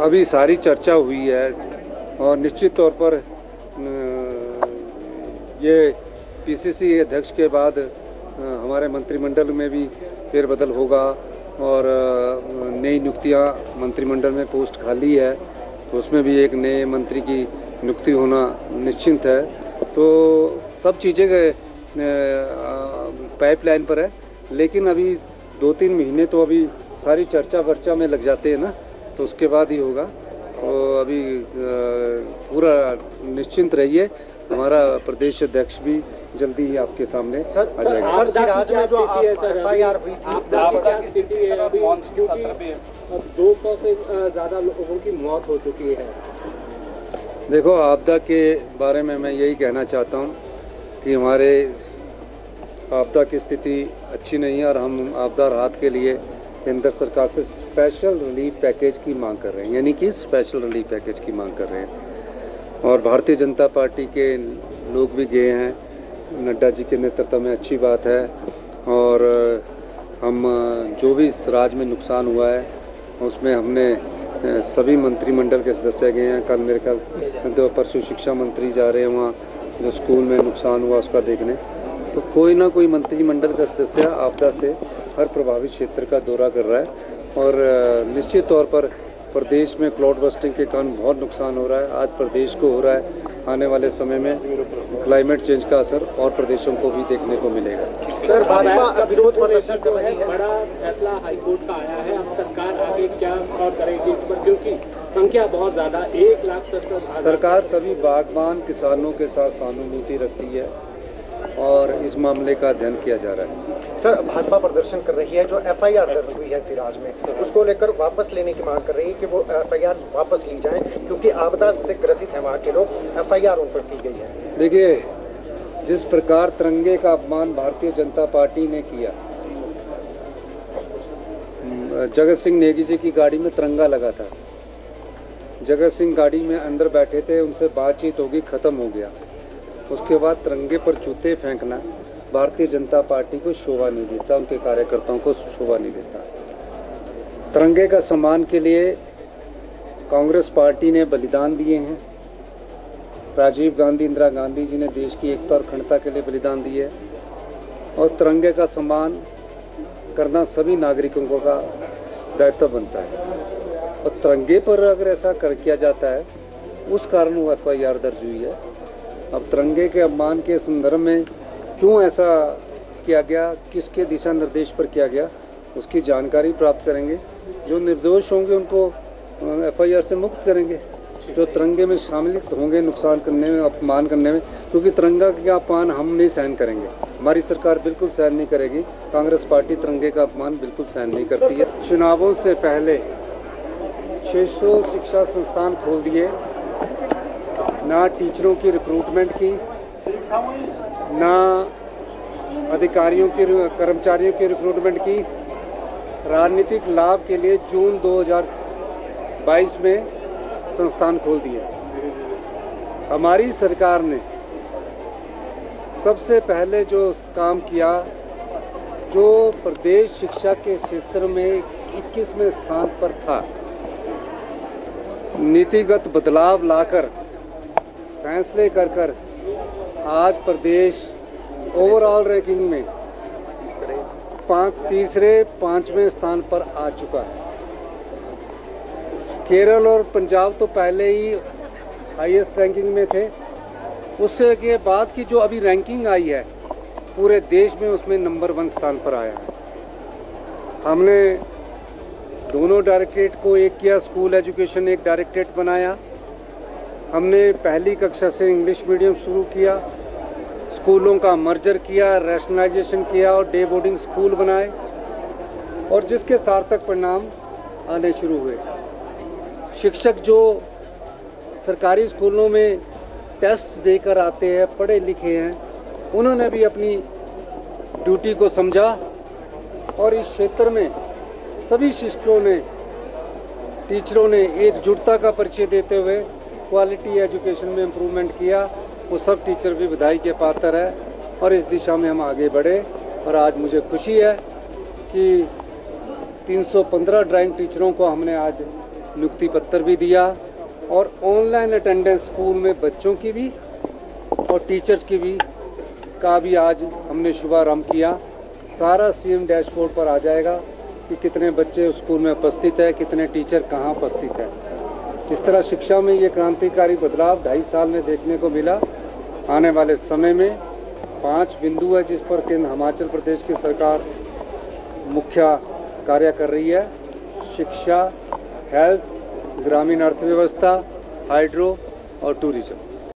अभी सारी चर्चा हुई है और निश्चित तौर पर ये पीसीसी अध्यक्ष के बाद हमारे मंत्रिमंडल में भी फेरबदल होगा और नई नियुक्तियां मंत्रिमंडल में पोस्ट खाली है तो उसमें भी एक नए मंत्री की नियुक्ति होना निश्चित है। तो सब चीज़ें पाइपलाइन पर है, लेकिन अभी 2-3 महीने तो अभी सारी चर्चा वर्चा में लग जाते हैं ना, तो उसके बाद ही होगा। तो अभी पूरा निश्चिंत रहिए, हमारा प्रदेश अध्यक्ष भी जल्दी ही आपके सामने आ जाएगा। राज्य में जो एफआईआर हुई थी, क्या स्थिति है अभी, क्योंकि 200 से ज़्यादा लोगों की मौत हो चुकी है। देखो, आपदा के बारे में मैं यही कहना चाहता हूँ कि हमारे आपदा की स्थिति अच्छी नहीं है और हम आपदा राहत के लिए केंद्र सरकार से स्पेशल रिलीफ पैकेज की मांग कर रहे हैं, यानी कि स्पेशल रिलीफ पैकेज की मांग कर रहे हैं। और भारतीय जनता पार्टी के लोग भी गए हैं, नड्डा जी के नेतृत्व में, अच्छी बात है। और हम जो भी इस राज्य में नुकसान हुआ है उसमें हमने सभी मंत्रिमंडल के सदस्य गए हैं। कल मेरे ख्याल परसों शिक्षा मंत्री जा रहे हैं वहाँ, जो स्कूल में नुकसान हुआ उसका देखने। तो कोई ना कोई मंत्रिमंडल का सदस्य आपदा से हर प्रभावित क्षेत्र का दौरा कर रहा है और निश्चित तौर पर प्रदेश में क्लाउड बस्टिंग के कारण बहुत नुकसान हो रहा है। आज प्रदेश को हो रहा है, आने वाले समय में क्लाइमेट चेंज का असर और प्रदेशों को भी देखने को मिलेगा। सर, भाजपा का विरोध प्रदर्शन जो है, बड़ा फैसला हाईकोर्ट का आया है, अब सरकार आगे क्या करेगी इस पर, क्योंकि संख्या बहुत ज़्यादा 1,67,000। सरकार सभी बागबान किसानों के साथ सहानुभूति रखती है और इस मामले का अध्ययन किया जा रहा है। सर, भाजपा प्रदर्शन कर रही है, जो एफआईआर दर्ज हुई है सिराज में, उसको लेकर वापस लेने की मांग कर रही है कि वो एफआईआर वापस ली जाए, क्योंकि आपदा से ग्रसित है वहाँ के लोग, एफआईआर उन पर की गई है। देखिए, जिस प्रकार तिरंगे का अपमान भारतीय जनता पार्टी ने किया, जगत सिंह नेगी जी की गाड़ी में तिरंगा लगा था, जगत सिंह गाड़ी में अंदर बैठे थे, उनसे बातचीत होगी, ख़त्म हो गया। उसके बाद तिरंगे पर जूते फेंकना भारतीय जनता पार्टी को शोभा नहीं देता, उनके कार्यकर्ताओं को शोभा नहीं देता। तिरंगे का सम्मान के लिए कांग्रेस पार्टी ने बलिदान दिए हैं। राजीव गांधी, इंदिरा गांधी जी ने देश की एकता और अखंडता के लिए बलिदान दिए और तिरंगे का सम्मान करना सभी नागरिकों का दायित्व बनता है। और तिरंगे पर अगर ऐसा किया जाता है, उस कारण वो एफआईआर दर्ज हुई है। अब तिरंगे के अपमान के संदर्भ में क्यों ऐसा किया गया, किसके दिशा निर्देश पर किया गया, उसकी जानकारी प्राप्त करेंगे। जो निर्दोष होंगे उनको एफआईआर से मुक्त करेंगे, जो तिरंगे में शामिल होंगे नुकसान करने में, अपमान करने में, क्योंकि तिरंगा का अपमान हम नहीं सहन करेंगे, हमारी सरकार बिल्कुल सहन नहीं करेगी। कांग्रेस पार्टी तिरंगे का अपमान बिल्कुल सहन नहीं करती है। चुनावों से पहले 600 शिक्षा संस्थान खोल दिए, ना टीचरों की रिक्रूटमेंट की, ना अधिकारियों की, कर्मचारियों की रिक्रूटमेंट की। राजनीतिक लाभ के लिए जून 2022 में संस्थान खोल दिए। हमारी सरकार ने सबसे पहले जो काम किया, जो प्रदेश शिक्षा के क्षेत्र में 21वें स्थान पर था, नीतिगत बदलाव लाकर, फैसले कर आज प्रदेश ओवरऑल रैंकिंग में तीसरे 5वें स्थान पर आ चुका है। केरल और पंजाब तो पहले ही हाईएस्ट रैंकिंग में थे, उससे के बाद की जो अभी रैंकिंग आई है पूरे देश में, उसमें नंबर 1 स्थान पर आया है। हमने दोनों डायरेक्टरेट को एक किया, स्कूल एजुकेशन एक डायरेक्टरेट बनाया। हमने पहली कक्षा से इंग्लिश मीडियम शुरू किया, स्कूलों का मर्जर किया, रैशनलाइजेशन किया और डे बोर्डिंग स्कूल बनाए, और जिसके सार्थक परिणाम आने शुरू हुए। शिक्षक जो सरकारी स्कूलों में टेस्ट देकर आते हैं, पढ़े लिखे हैं, उन्होंने भी अपनी ड्यूटी को समझा और इस क्षेत्र में सभी शिक्षकों ने, टीचरों ने एकजुटता का परिचय देते हुए क्वालिटी एजुकेशन में इम्प्रूवमेंट किया। वो सब टीचर भी बधाई के पात्र है और इस दिशा में हम आगे बढ़े। और आज मुझे खुशी है कि 315 ड्राइंग टीचरों को हमने आज नियुक्ति पत्र भी दिया और ऑनलाइन अटेंडेंस स्कूल में बच्चों की भी और टीचर्स की भी का भी आज हमने शुभारंभ किया। सारा सीएम डैशबोर्ड पर आ जाएगा कि कितने बच्चे उस स्कूल में उपस्थित है, कितने टीचर कहाँ उपस्थित है। इस तरह शिक्षा में ये क्रांतिकारी बदलाव 2.5 साल में देखने को मिला। आने वाले समय में 5 बिंदु है जिस पर केंद्र हिमाचल प्रदेश की सरकार मुख्य कार्य कर रही है: शिक्षा, हेल्थ, ग्रामीण अर्थव्यवस्था, हाइड्रो और टूरिज्म।